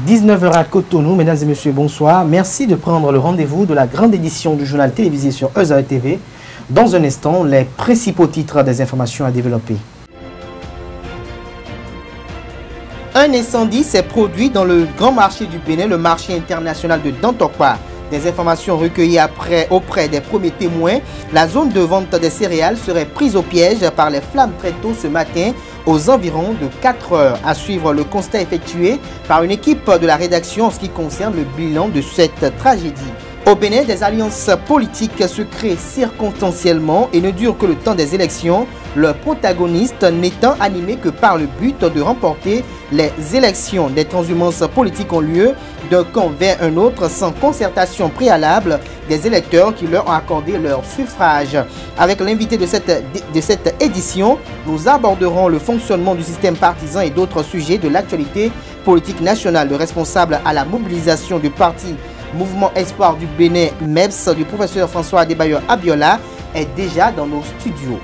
19h à Cotonou, mesdames et messieurs, bonsoir. Merci de prendre le rendez-vous de la grande édition du journal télévisé sur Eusa TV. Dans un instant, les principaux titres des informations à développer. Un incendie s'est produit dans le grand marché du Bénin, le marché international de Dantokpa. Des informations recueillies auprès des premiers témoins, la zone de vente des céréales serait prise au piège par les flammes très tôt ce matin aux environs de 4 heures. À suivre le constat effectué par une équipe de la rédaction en ce qui concerne le bilan de cette tragédie. Au Bénin, des alliances politiques se créent circonstanciellement et ne durent que le temps des élections, leur protagoniste n'étant animé que par le but de remporter les élections. Des transhumances politiques ont lieu d'un camp vers un autre sans concertation préalable des électeurs qui leur ont accordé leur suffrage. Avec l'invité de cette édition, nous aborderons le fonctionnement du système partisan et d'autres sujets de l'actualité politique nationale. Le responsable à la mobilisation du parti Mouvement Espoir du Bénin, MEPS, du professeur François Adebayor Abiola, est déjà dans nos studios.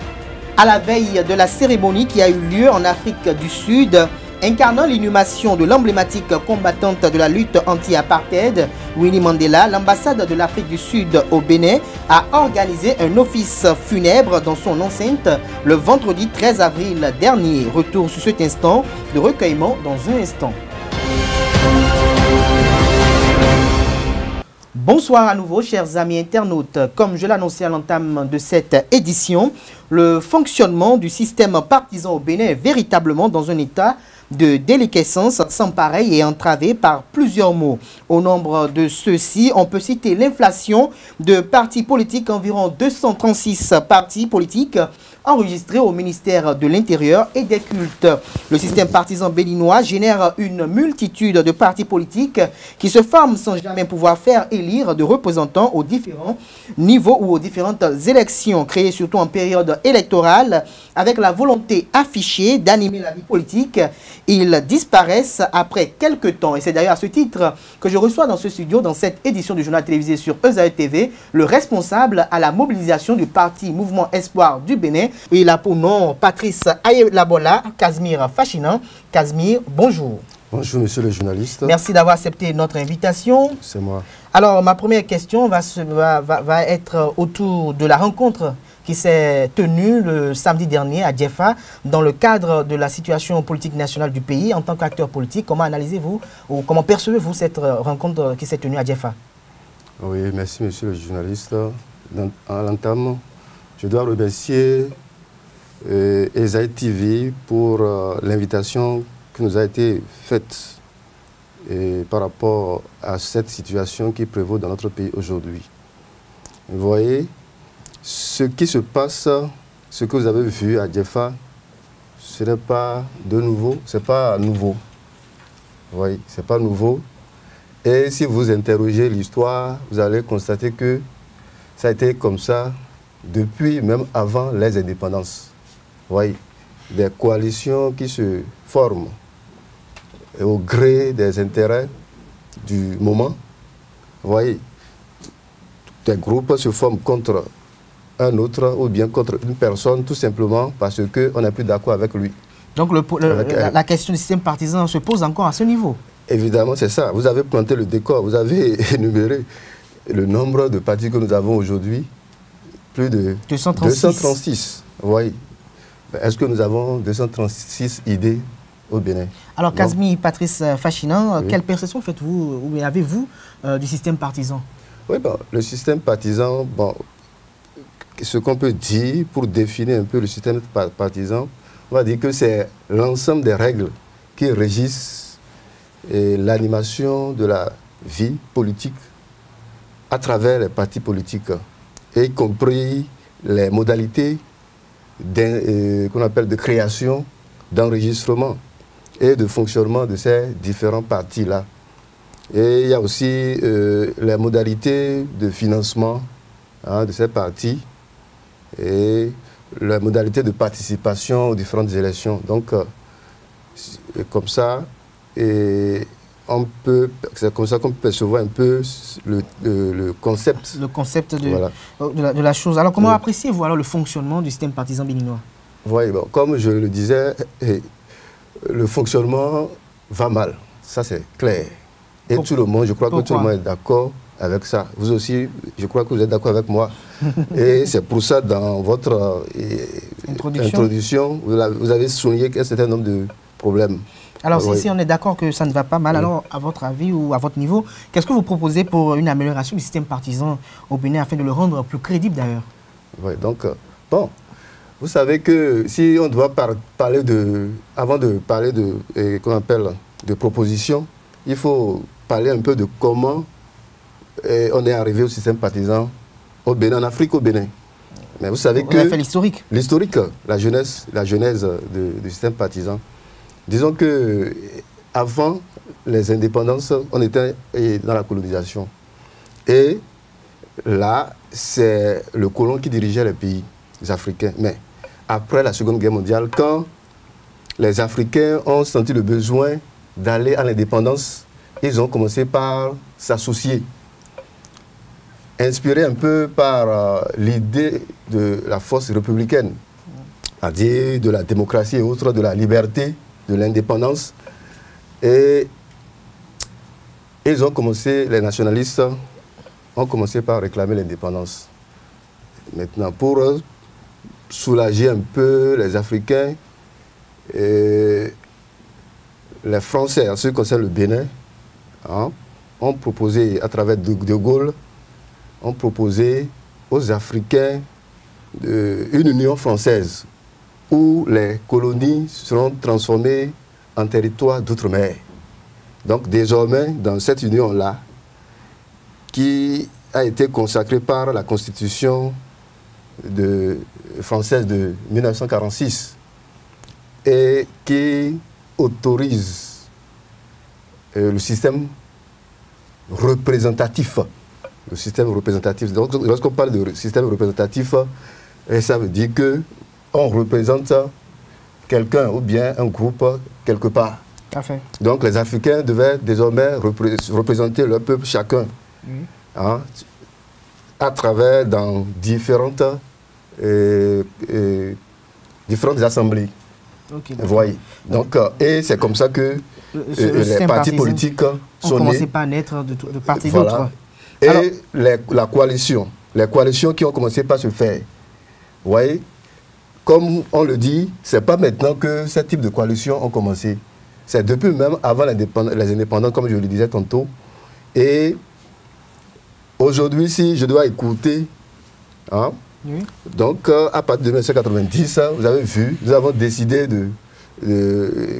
À la veille de la cérémonie qui a eu lieu en Afrique du Sud, incarnant l'inhumation de l'emblématique combattante de la lutte anti-apartheid, Winnie Mandela, l'ambassade de l'Afrique du Sud au Bénin a organisé un office funèbre dans son enceinte le vendredi 13 avril dernier. Retour sur cet instant de recueillement dans un instant. Bonsoir à nouveau, chers amis internautes. Comme je l'annonçais à l'entame de cette édition, le fonctionnement du système partisan au Bénin est véritablement dans un état de déliquescence sans pareil et entravé par plusieurs maux. Au nombre de ceux-ci, on peut citer l'inflation de partis politiques, environ 236 partis politiques enregistrés au ministère de l'Intérieur et des Cultes. Le système partisan béninois génère une multitude de partis politiques qui se forment sans jamais pouvoir faire élire de représentants aux différents niveaux ou aux différentes élections, créées surtout en période électorale avec la volonté affichée d'animer la vie politique. Ils disparaissent après quelques temps. Et c'est d'ailleurs à ce titre que je reçois dans ce studio, dans cette édition du journal télévisé sur Eusa TV, le responsable à la mobilisation du parti Mouvement Espoir du Bénin. Il a pour nom Patrice Ayelabola Casimir Fachinan. Casimir, bonjour. Bonjour, monsieur le journaliste. Merci d'avoir accepté notre invitation. C'est moi. Alors, ma première question va être autour de la rencontre qui s'est tenue le samedi dernier à Djefa dans le cadre de la situation politique nationale du pays. En tant qu'acteur politique, comment analysez-vous ou comment percevez-vous cette rencontre qui s'est tenue à Djefa? Oui, merci, monsieur le journaliste. À l'entame, je dois remercier Eusa TV pour l'invitation qui nous a été faite par rapport à cette situation qui prévaut dans notre pays aujourd'hui. Vous voyez, ce qui se passe, ce que vous avez vu à Djefa, ce n'est pas de nouveau, c'est pas nouveau. Vous voyez, c'est pas nouveau. Et si vous interrogez l'histoire, vous allez constater que ça a été comme ça depuis même avant les indépendances. Vous voyez, des coalitions qui se forment au gré des intérêts du moment. Vous voyez, des groupes se forment contre un autre ou bien contre une personne tout simplement parce qu'on n'est plus d'accord avec lui. Donc la question du système partisan se pose encore à ce niveau? Évidemment, c'est ça. Vous avez planté le décor, vous avez énuméré le nombre de partis que nous avons aujourd'hui. Plus de 236. Vous voyez. Est-ce que nous avons 236 idées au Bénin? Alors, Casimir Patrice Fachinan, oui. Quelle perception faites-vous ou avez-vous du système partisan? Oui, bon, le système partisan, bon, ce qu'on peut dire pour définir un peu le système partisan, on va dire que c'est l'ensemble des règles qui régissent l'animation de la vie politique à travers les partis politiques, y compris les modalités qu'on appelle de création, d'enregistrement et de fonctionnement de ces différents partis-là. Et il y a aussi les modalités de financement de ces partis et les modalités de participation aux différentes élections. Donc, comme ça, c'est comme ça qu'on peut percevoir un peu le concept. Le concept de la chose. Alors, comment appréciez-vous alors le fonctionnement du système partisan béninois? Oui, bon, comme je le disais, le fonctionnement va mal. Ça, c'est clair. Et tout le monde, je crois que tout le monde est d'accord avec ça. Vous aussi, je crois que vous êtes d'accord avec moi. Et c'est pour ça, dans votre introduction, vous avez souligné un certain nombre de problèmes. Alors, si on est d'accord que ça ne va pas mal, alors, à votre avis ou à votre niveau, qu'est-ce que vous proposez pour une amélioration du système partisan au Bénin afin de le rendre plus crédible d'ailleurs? Oui, donc, bon, vous savez que si on doit parler de, avant de parler de, qu'on appelle, de propositions, il faut parler un peu de comment on est arrivé au système partisan au Bénin, en Afrique, au Bénin. Mais vous savez que... On a fait l'historique. L'historique, la genèse du système partisan. Disons que avant les indépendances, on était dans la colonisation. Et là, c'est le colon qui dirigeait les pays africains. Mais après la Seconde Guerre mondiale, quand les Africains ont senti le besoin d'aller à l'indépendance, ils ont commencé par s'associer. Inspirés un peu par l'idée de la force républicaine, c'est-à-dire de la démocratie et autres, de la liberté, de l'indépendance. Et ils ont commencé, les nationalistes ont commencé par réclamer l'indépendance. Maintenant, pour soulager un peu les Africains, les Français, en ce qui concerne le Bénin, ont proposé, à travers De Gaulle, ont proposé aux Africains une union française où les colonies seront transformées en territoire d'outre-mer. Donc désormais, dans cette union-là, qui a été consacrée par la Constitution française de 1946 et qui autorise le système représentatif. Le système représentatif. Donc lorsqu'on parle de système représentatif, ça veut dire qu'on représente quelqu'un ou bien un groupe quelque part. Parfait. Donc les Africains devaient désormais représenter leur peuple chacun, à travers dans différentes assemblées. Okay, vous voyez. Donc, et c'est comme ça que les partis politiques sont commencé par naître de part et voilà. d'autre. Et alors, les coalitions qui ont commencé par se faire. Vous voyez, comme on le dit, ce n'est pas maintenant que ce type de coalitions ont commencé. C'est depuis même avant les indépendants, comme je le disais tantôt. Et aujourd'hui, si je dois écouter, oui. Donc à partir de 1990, vous avez vu, nous avons décidé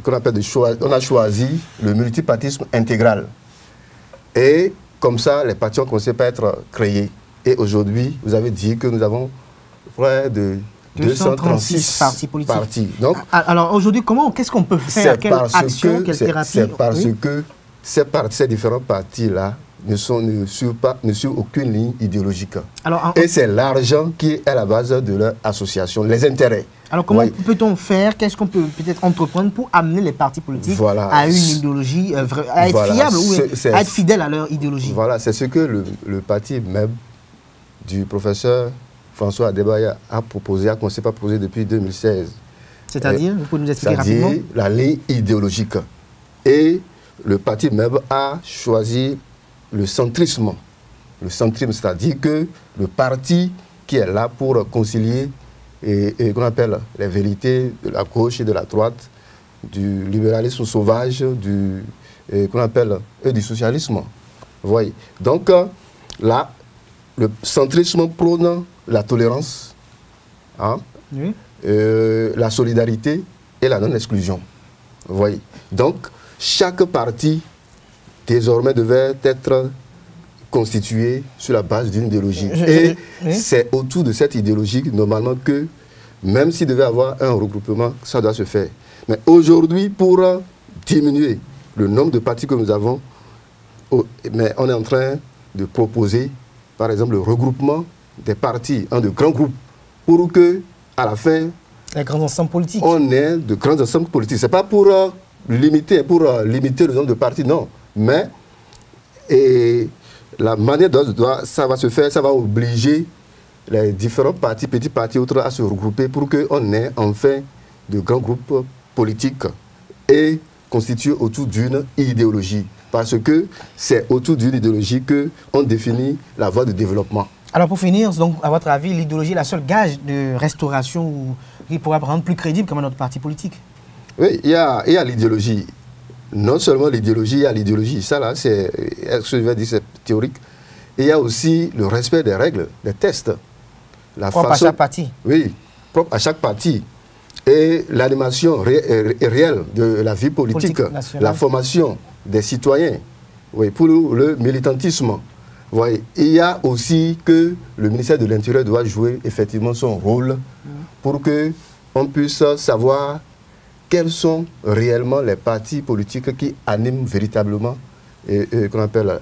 qu'on appelle on a choisi le multipartisme intégral. Et comme ça, les partis ont commencé par être créés. Et aujourd'hui, vous avez dit que nous avons près de 236 partis politiques. Donc, alors aujourd'hui, qu'est-ce qu'on peut faire? Quelle action, quelle thérapie? C'est parce que ces différents partis-là ne suivent aucune ligne idéologique. Et c'est l'argent qui est à la base de leur association, les intérêts. Alors comment peut-on faire? Qu'est-ce qu'on peut peut-être entreprendre pour amener les partis politiques à une idéologie, à être fiable ou à être fidèle à leur idéologie? Voilà, c'est ce que le parti même du professeur François Adébaya a proposé, a commencé par proposer depuis 2016. C'est-à-dire, vous pouvez nous expliquer rapidement? C'est-à-dire la ligne idéologique. Et le parti même a choisi le centrisme. Le centrisme, c'est-à-dire que le parti qui est là pour concilier et qu'on appelle les vérités de la gauche et de la droite, du libéralisme sauvage, qu'on appelle du socialisme. Vous voyez. Donc là, le centrisme prône la tolérance, oui. La solidarité et la non-exclusion. Vous voyez. Donc, chaque parti désormais devait être constitué sur la base d'une idéologie. Et c'est autour de cette idéologie, normalement, que même s'il devait y avoir un regroupement, ça doit se faire. Mais aujourd'hui, pour diminuer le nombre de partis que nous avons, mais on est en train de proposer, par exemple, le regroupement des partis en de grands groupes, pour que, à la fin, les grands ensembles politiques. On ait de grands ensembles politiques. Ce n'est pas pour limiter le nombre de partis, non. Mais la manière dont ça va se faire, ça va obliger les différents partis, petits partis, autres, à se regrouper pour qu'on ait enfin de grands groupes politiques et constitués autour d'une idéologie. parce que c'est autour d'une idéologie qu'on définit la voie de développement. Alors pour finir, donc, à votre avis, l'idéologie est la seule gage de restauration qui pourra rendre plus crédible comme notre parti politique? Oui, il y a l'idéologie. Non seulement l'idéologie, il y a l'idéologie. Ça là, c'est théorique. Et il y a aussi le respect des règles, des tests. Propre à chaque parti. Oui, propre à chaque parti. Et l'animation réelle de la vie politique, la formation des citoyens, oui, pour le militantisme. Oui. Il y a aussi que le ministère de l'Intérieur doit jouer effectivement son rôle pour qu'on puisse savoir quels sont réellement les partis politiques qui animent véritablement qu'on appelle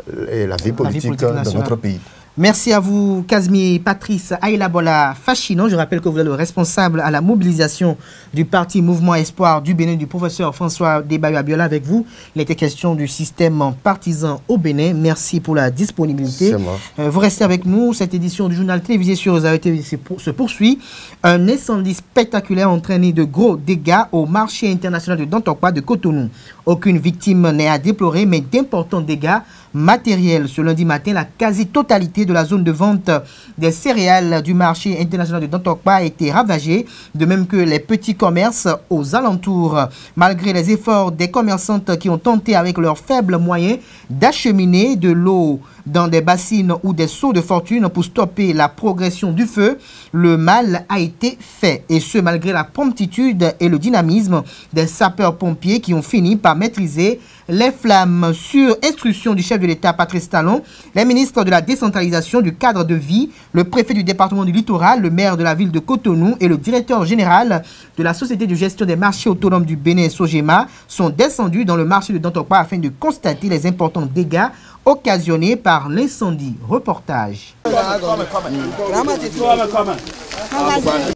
la vie politique dans notre pays. Merci à vous, Casimir Patrice Aïlabola Fachinon. Je rappelle que vous êtes le responsable à la mobilisation du parti Mouvement Espoir du Bénin, du professeur François Debayou Abiola. Avec vous, il était question du système partisan au Bénin. Merci pour la disponibilité. Vous restez avec nous. Cette édition du journal télévisé sur Rosario TV se poursuit. Un incendie spectaculaire a entraîné de gros dégâts au marché international de Dantokpa de Cotonou. Aucune victime n'est à déplorer, mais d'importants dégâts matériels. Ce lundi matin, la quasi-totalité de la zone de vente des céréales du marché international de Dantokpa a été ravagée, de même que les petits commerces aux alentours. Malgré les efforts des commerçantes qui ont tenté avec leurs faibles moyens d'acheminer de l'eau dans des bassines ou des seaux de fortune pour stopper la progression du feu, le mal a été fait. Et ce, malgré la promptitude et le dynamisme des sapeurs-pompiers qui ont fini par maîtriser les flammes. Sur instruction du chef de l'État, Patrice Talon, les ministres de la décentralisation, du cadre de vie, le préfet du département du littoral, le maire de la ville de Cotonou et le directeur général de la Société de gestion des marchés autonomes du Bénin, Sogema, sont descendus dans le marché de Dantokpa afin de constater les importants dégâts occasionnés par l'incendie. Reportage.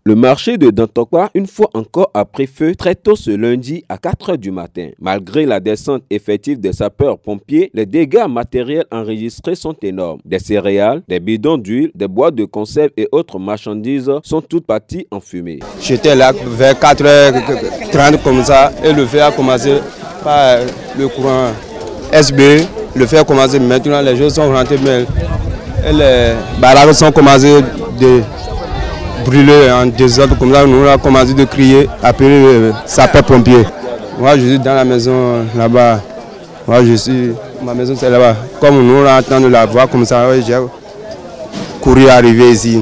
Le marché de Dantokpa, une fois encore, a pris feu très tôt ce lundi à 4 h du matin. Malgré la descente effective des sapeurs-pompiers, les dégâts matériels enregistrés sont énormes. Des céréales, des bidons d'huile, des boîtes de conserve et autres marchandises sont toutes parties en fumée. J'étais là vers 4h30 comme ça et le feu a commencé par le courant SB. Le feu a commencé, maintenant les choses sont rentrées, mais les baraques sont commencées de brûler en désordre, comme ça nous avons commencé de crier, appeler le sapeur-pompier. Moi je suis dans la maison là-bas, ma maison c'est là-bas. Comme nous entendons la voix comme ça, j'ai couru arriver ici.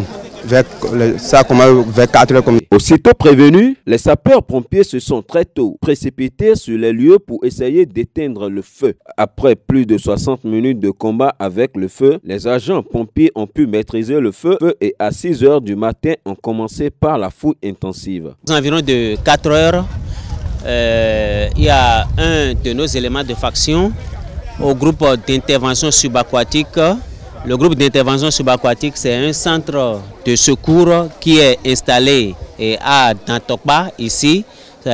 Ça commence vers 4 h. Aussitôt prévenus, les sapeurs-pompiers se sont très tôt précipités sur les lieux pour essayer d'éteindre le feu. Après plus de 60 minutes de combat avec le feu, les agents pompiers ont pu maîtriser le feu et à 6 h du matin ont commencé par la fouille intensive. Environ de 4 h, il y a un de nos éléments de faction au groupe d'intervention subaquatique. Le groupe d'intervention subaquatique, c'est un centre de secours qui est installé à Dantokpa, ici,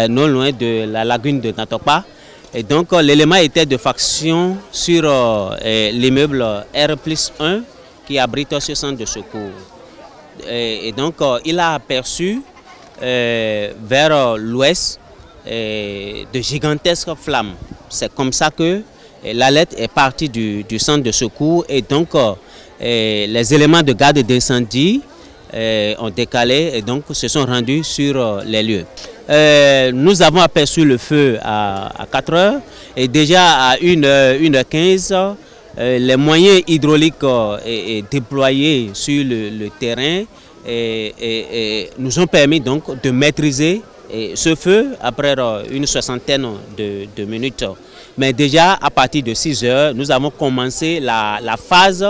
non loin de la lagune de Dantokpa. Et donc, l'élément était de faction sur l'immeuble R+1 qui abrite ce centre de secours. Et donc, il a aperçu vers l'ouest de gigantesques flammes. C'est comme ça que l'alerte est partie du centre de secours et donc les éléments de garde d'incendie ont décalé et donc se sont rendus sur les lieux. Nous avons aperçu le feu à 4 h et déjà à 1h15, les moyens hydrauliques déployés sur le terrain nous ont permis donc de maîtriser ce feu après une soixantaine de minutes. Mais déjà, à partir de 6 h, nous avons commencé la phase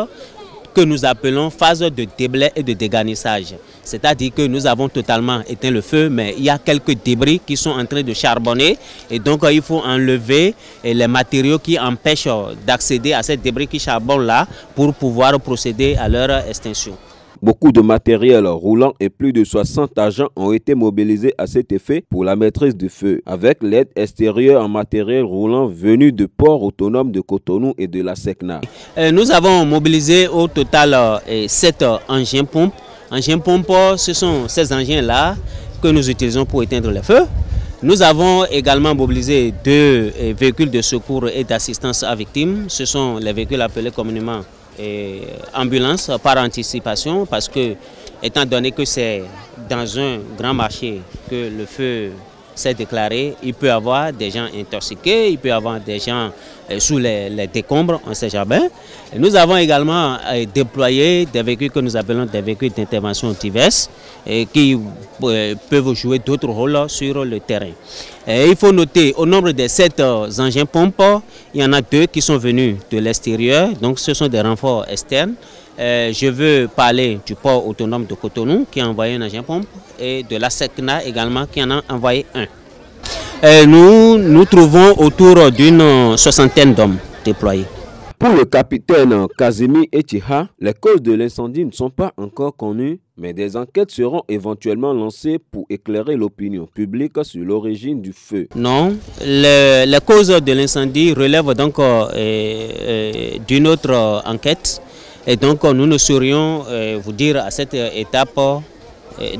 que nous appelons phase de déblai et de dégarnissage. C'est-à-dire que nous avons totalement éteint le feu, mais il y a quelques débris qui sont en train de charbonner. Et donc, il faut enlever les matériaux qui empêchent d'accéder à ces débris qui charbonnent là pour pouvoir procéder à leur extinction. Beaucoup de matériel roulant et plus de 60 agents ont été mobilisés à cet effet pour la maîtrise du feu, avec l'aide extérieure en matériel roulant venu de ports autonomes de Cotonou et de la SECNA. Nous avons mobilisé au total 7 engins pompes. Engins pompes, ce sont ces engins-là que nous utilisons pour éteindre les feux. Nous avons également mobilisé 2 véhicules de secours et d'assistance à victimes. Ce sont les véhicules appelés communément ambulances par anticipation, parce que, étant donné que c'est dans un grand marché que le feu s'est déclaré, il peut y avoir des gens intoxiqués, il peut y avoir des gens sous les décombres en ces jardins. Nous avons également déployé des véhicules que nous appelons des véhicules d'intervention diverses qui peuvent jouer d'autres rôles sur le terrain. Il faut noter, au nombre de 7 engins pompes, il y en a 2 qui sont venus de l'extérieur, donc ce sont des renforts externes. Je veux parler du port autonome de Cotonou qui a envoyé un engin pompe et de la SECNA également qui en a envoyé un. Nous trouvons autour d'une 60aine d'hommes déployés. Pour le capitaine Kazimi Etiha, les causes de l'incendie ne sont pas encore connues, mais des enquêtes seront éventuellement lancées pour éclairer l'opinion publique sur l'origine du feu. Non, les causes de l'incendie relèvent donc d'une autre enquête. Et donc nous ne saurions vous dire à cette étape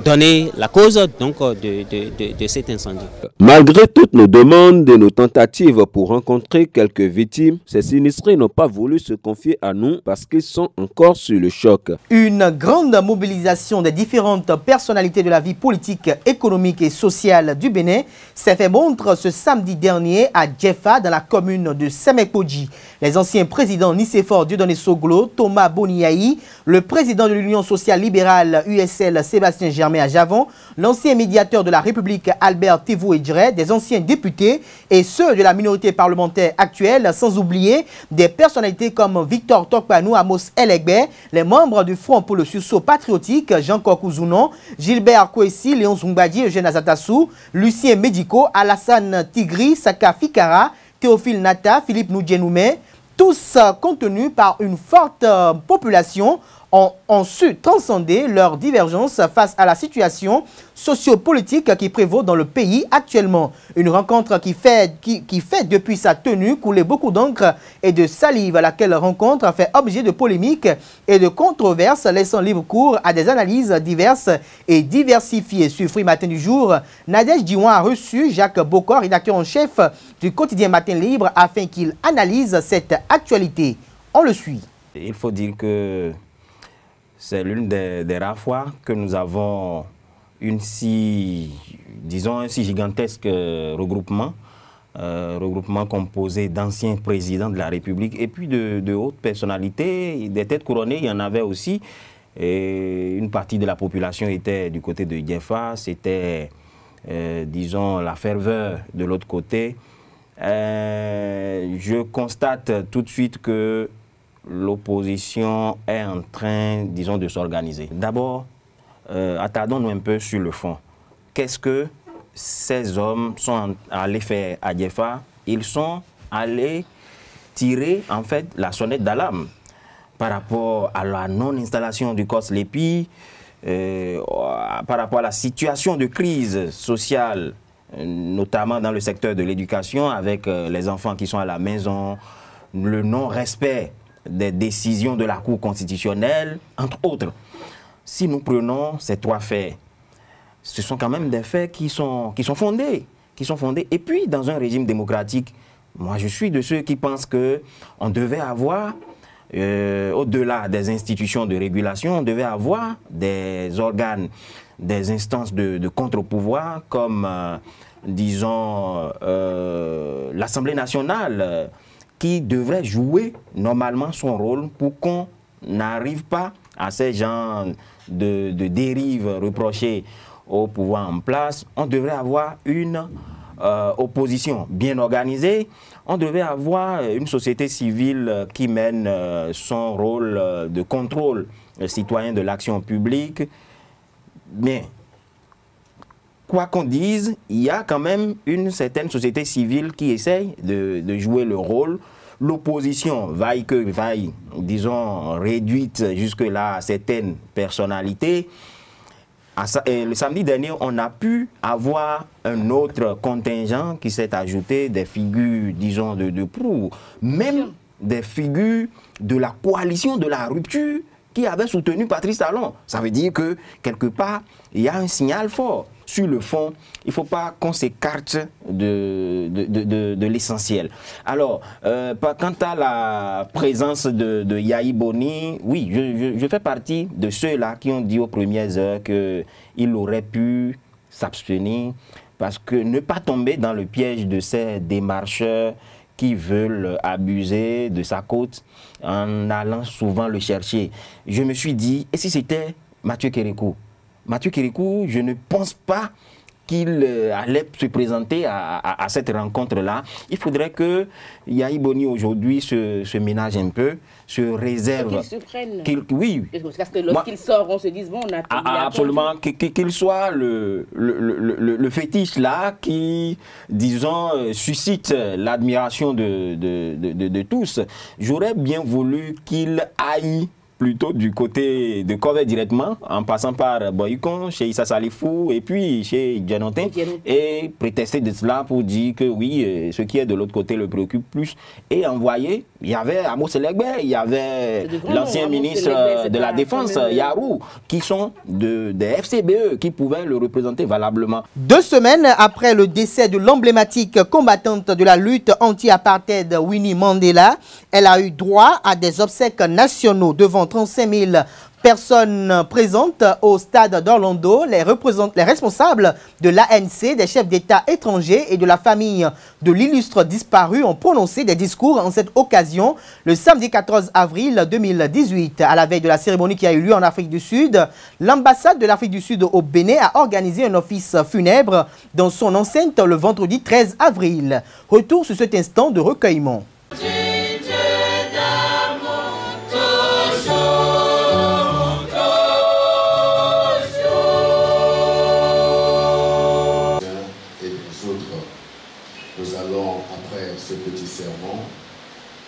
donner la cause donc, de cet incendie. Malgré toutes nos demandes et nos tentatives pour rencontrer quelques victimes, ces sinistrés n'ont pas voulu se confier à nous parce qu'ils sont encore sur le choc. Une grande mobilisation des différentes personnalités de la vie politique, économique et sociale du Bénin s'est fait montre ce samedi dernier à Djefa, dans la commune de Semekpoji. Les anciens présidents Nicéphore Dieudonné Soglo, Thomas Boniaï, le président de l'Union sociale libérale USL Sébastien Germain à Javon, l'ancien médiateur de la République Albert Tevou Edjret, des anciens députés et ceux de la minorité parlementaire actuelle, sans oublier des personnalités comme Victor Tokpanou, Amos Elegbe, les membres du Front pour le sursaut patriotique, Jean Kokouzounon, Gilbert Kouessi, Léon Zungbadi, Eugène Azatassou, Lucien Médico, Alassane Tigri, Saka Fikara, Théophile Nata, Philippe Noudjenoumé, tous contenus par une forte population, ont su transcender leurs divergences face à la situation sociopolitique qui prévaut dans le pays actuellement. Une rencontre qui fait depuis sa tenue couler beaucoup d'encre et de salive. Laquelle rencontre fait objet de polémiques et de controverses, laissant libre cours à des analyses diverses et diversifiées. Sur Free Matin du jour, Nadège Diwan a reçu Jacques Bokor, rédacteur en chef du quotidien Matin Libre, afin qu'il analyse cette actualité. On le suit. Il faut dire que c'est l'une des rares fois que nous avons un si gigantesque regroupement composé d'anciens présidents de la République et puis de hautes personnalités, des têtes couronnées. Il y en avait aussi. Et une partie de la population était du côté de Djefa. C'était, disons, la ferveur de l'autre côté. Je constate tout de suite que l'opposition est en train, disons, de s'organiser. D'abord, attardons-nous un peu sur le fond. Qu'est-ce que ces hommes sont allés faire à Djefa? Ils sont allés tirer, en fait, la sonnette d'alarme par rapport à la non-installation du COS-LEPI, par rapport à la situation de crise sociale, notamment dans le secteur de l'éducation, avec les enfants qui sont à la maison, le non-respect des décisions de la Cour constitutionnelle, entre autres. Si nous prenons ces 3 faits, ce sont quand même des faits qui sont fondés. Et puis, dans un régime démocratique, moi, je suis de ceux qui pensent qu'on devait avoir, au-delà des institutions de régulation, on devait avoir des organes, des instances de contre-pouvoir, comme, disons, l'Assemblée nationale, qui devrait jouer normalement son rôle pour qu'on n'arrive pas à ces genres de dérives reprochées au pouvoir en place. On devrait avoir une opposition bien organisée. On devait avoir une société civile qui mène son rôle de contrôle citoyen de l'action publique. Mais, quoi qu'on dise, il y a quand même une certaine société civile qui essaye de jouer le rôle. L'opposition, vaille que vaille, disons, réduite jusque-là à certaines personnalités. Le samedi dernier, on a pu avoir un autre contingent qui s'est ajouté, des figures, disons, de proue, même des figures de la coalition de la rupture qui avait soutenu Patrice Talon. Ça veut dire que, quelque part, il y a un signal fort. Sur le fond, il ne faut pas qu'on s'écarte de l'essentiel. Alors, quant à la présence de Yahi Boni, oui, je fais partie de ceux-là qui ont dit aux premières heures qu'il aurait pu s'abstenir parce que ne pas tomber dans le piège de ces démarcheurs qui veulent abuser de sa cote en allant souvent le chercher. Je me suis dit, et si c'était Mathieu Kérékou? Mathieu Kérékou, je ne pense pas qu'il allait se présenter à cette rencontre-là. Il faudrait que Yahi Boni aujourd'hui se ménage un peu, se réserve. Qu'il se prenne. Oui. Parce que lorsqu'il sort, on se dit, bon, on a absolument. Qu'il soit le fétiche là qui, disons, suscite l'admiration de tous. J'aurais bien voulu qu'il aille plutôt du côté de Kovet directement, en passant par Boycon, chez Issa Salifou et puis chez Djanotin, et prétester de cela pour dire que oui, ce qui est de l'autre côté le préoccupe plus. Et envoyer, il y avait Amos Selegbe, il y avait l'ancien ministre de la Défense, Yarou, qui sont des FCBE, qui pouvaient le représenter valablement. 2 semaines après le décès de l'emblématique combattante de la lutte anti-apartheid Winnie Mandela, elle a eu droit à des obsèques nationaux devant 35 000 personnes présentes au stade d'Orlando. Les responsables de l'ANC, des chefs d'État étrangers et de la famille de l'illustre disparu ont prononcé des discours en cette occasion le samedi 14 avril 2018. À la veille de la cérémonie qui a eu lieu en Afrique du Sud, l'ambassade de l'Afrique du Sud au Bénin a organisé un office funèbre dans son enceinte le vendredi 13 avril. Retour sur cet instant de recueillement.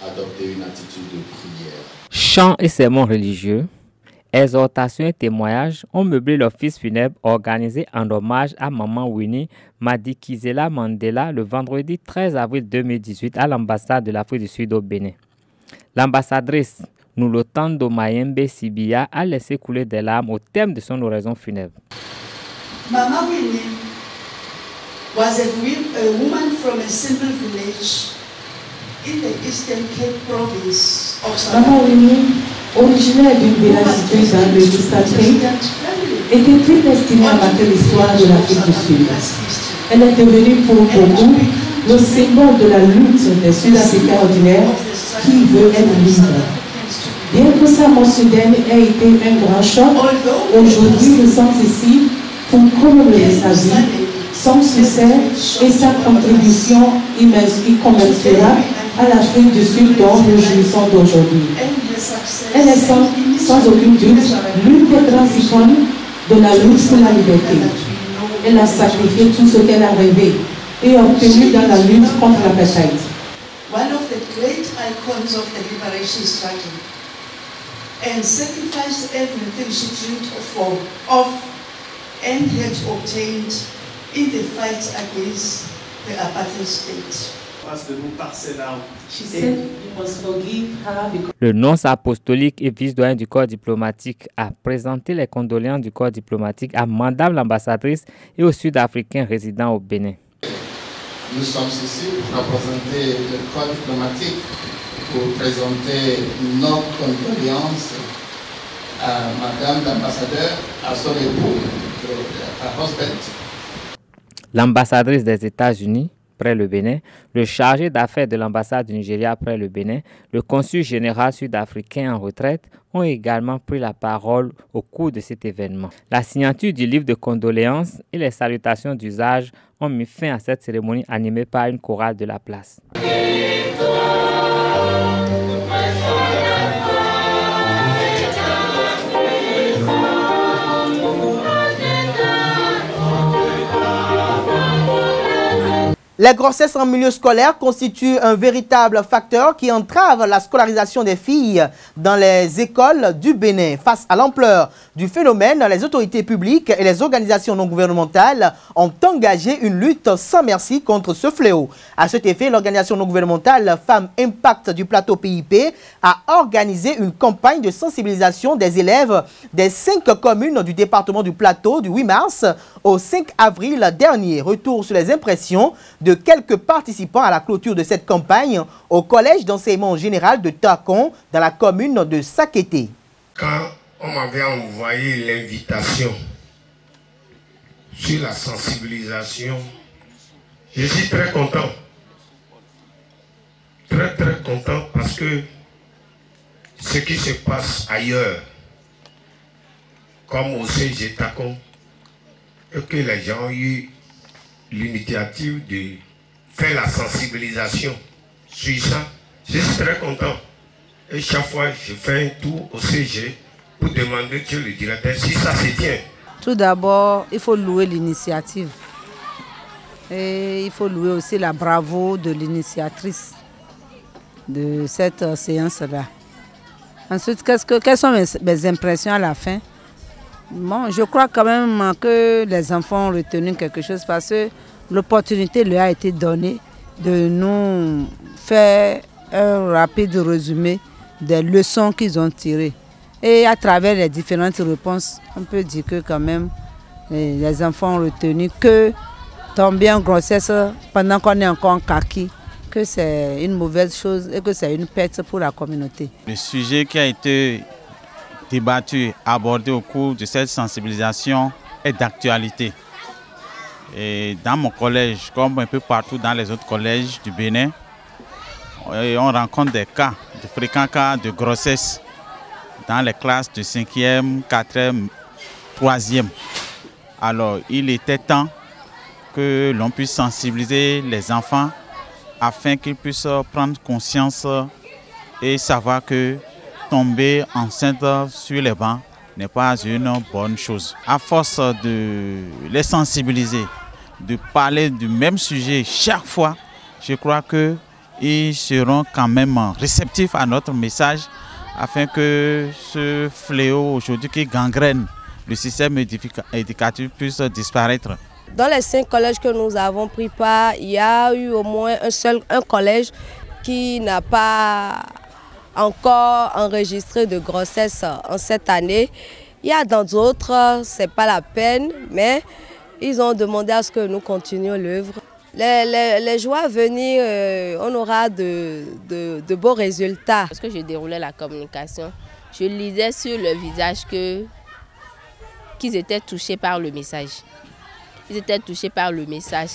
Adopter une attitude de prière. Chants et sermons religieux, exhortations et témoignages ont meublé l'office funèbre organisé en hommage à Maman Winnie Madikizela Mandela le vendredi 13 avril 2018 à l'ambassade de l'Afrique du Sud au Bénin. L'ambassadrice Nulotando Mayembe Sibia a laissé couler des larmes au terme de son oraison funèbre. Mama Winnie was a woman from a simple village in the Eastern Cape province of South Maman Winnie, originaire d'une village située dans le Eastern Cape, était très destinée à marquer l'histoire de l'Afrique du Sud. Elle est devenue pour beaucoup le symbole de la lutte des Sud-Africains ordinaires qui veulent être libres. Bien que sa mort soudaine ait été un grand choc, aujourd'hui nous sommes ici pour commémorer sa vie, son succès et sa contribution incommensurable à l'Afrique du Sud dont nous jouissons d'aujourd'hui. Elle est sans aucun doute l'une des grandes icônes de la lutte pour la liberté. Elle a sacrifié tout ce qu'elle a rêvé et obtenu dans la lutte contre l'apartheid. One of the great icons of the liberation struggle, and sacrificed everything she dreamed of and had obtained in the fight against the apartheid state. Le nonce apostolique et vice-doyen du corps diplomatique a présenté les condoléances du corps diplomatique à Madame l'ambassadrice et aux Sud-Africains résidant au Bénin. Nous sommes ici pour représenter le corps diplomatique, pour présenter nos condoléances à Madame l'ambassadeur, à son époux, à Husband. L'ambassadrice des États-Unis près le Bénin, le chargé d'affaires de l'ambassade du Nigeria près le Bénin, le consul général sud-africain en retraite ont également pris la parole au cours de cet événement. La signature du livre de condoléances et les salutations d'usage ont mis fin à cette cérémonie animée par une chorale de la place. Les grossesses en milieu scolaire constituent un véritable facteur qui entrave la scolarisation des filles dans les écoles du Bénin. Face à l'ampleur du phénomène, les autorités publiques et les organisations non gouvernementales ont engagé une lutte sans merci contre ce fléau. À cet effet, l'organisation non gouvernementale Femmes Impact du plateau PIP a organisé une campagne de sensibilisation des élèves des 5 communes du département du plateau du 8 mars au 5 avril dernier. Retour sur les impressions de quelques participants à la clôture de cette campagne au collège d'enseignement général de Tacon dans la commune de Sakété. Quand on m'avait envoyé l'invitation sur la sensibilisation, je suis très content. Très content parce que ce qui se passe ailleurs, comme au CG Tacon, et que les gens ont eu l'initiative de faire la sensibilisation sur ça, je suis très content. Et chaque fois, je fais un tour au CG pour demander que le directeur si ça se tient. Tout d'abord, il faut louer l'initiative. Et il faut louer aussi la bravoure de l'initiatrice de cette séance-là. Ensuite, quelles sont mes impressions à la fin? Bon, je crois quand même que les enfants ont retenu quelque chose parce que l'opportunité leur a été donnée de nous faire un rapide résumé des leçons qu'ils ont tirées. Et à travers les différentes réponses, on peut dire que quand même les enfants ont retenu que tomber en grossesse pendant qu'on est encore en kaki, que c'est une mauvaise chose et que c'est une perte pour la communauté. Le sujet qui a été débattu, abordé au cours de cette sensibilisation est d'actualité. Et dans mon collège, comme un peu partout dans les autres collèges du Bénin, on rencontre des cas, de fréquents cas de grossesse dans les classes de 5e, 4e, 3e. Alors, il était temps que l'on puisse sensibiliser les enfants afin qu'ils puissent prendre conscience et savoir que tomber enceinte sur les bancs n'est pas une bonne chose. À force de les sensibiliser, de parler du même sujet chaque fois, je crois qu'ils seront quand même réceptifs à notre message afin que ce fléau aujourd'hui qui gangrène le système éducatif puisse disparaître. Dans les 5 collèges que nous avons pris part, il y a eu au moins un collège qui n'a pas encore enregistré de grossesse en cette année. Il y a dans d'autres, ce n'est pas la peine, mais ils ont demandé à ce que nous continuions l'œuvre. Les jours à venir, on aura de beaux résultats. Lorsque je déroulais la communication, je lisais sur le visage qu'ils étaient touchés par le message. Ils étaient touchés par le message.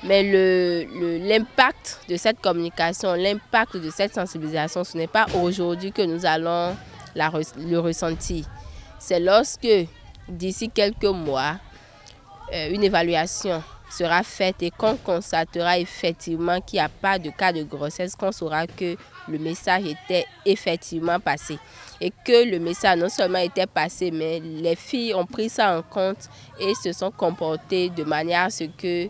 Mais l'impact de cette communication, l'impact de cette sensibilisation, ce n'est pas aujourd'hui que nous allons le ressentir. C'est lorsque, d'ici quelques mois, une évaluation sera faite et qu'on constatera effectivement qu'il n'y a pas de cas de grossesse, qu'on saura que le message était effectivement passé. Et que le message non seulement était passé, mais les filles ont pris ça en compte et se sont comportées de manière à ce que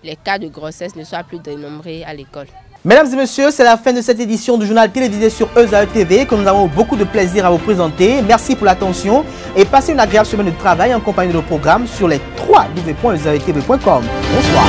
les cas de grossesse ne soient plus dénombrés à l'école. Mesdames et messieurs, c'est la fin de cette édition du journal télévisé sur ESAE TV que nous avons beaucoup de plaisir à vous présenter. Merci pour l'attention et passez une agréable semaine de travail en compagnie de nos programmes sur les www.esaetv.com. Bonsoir.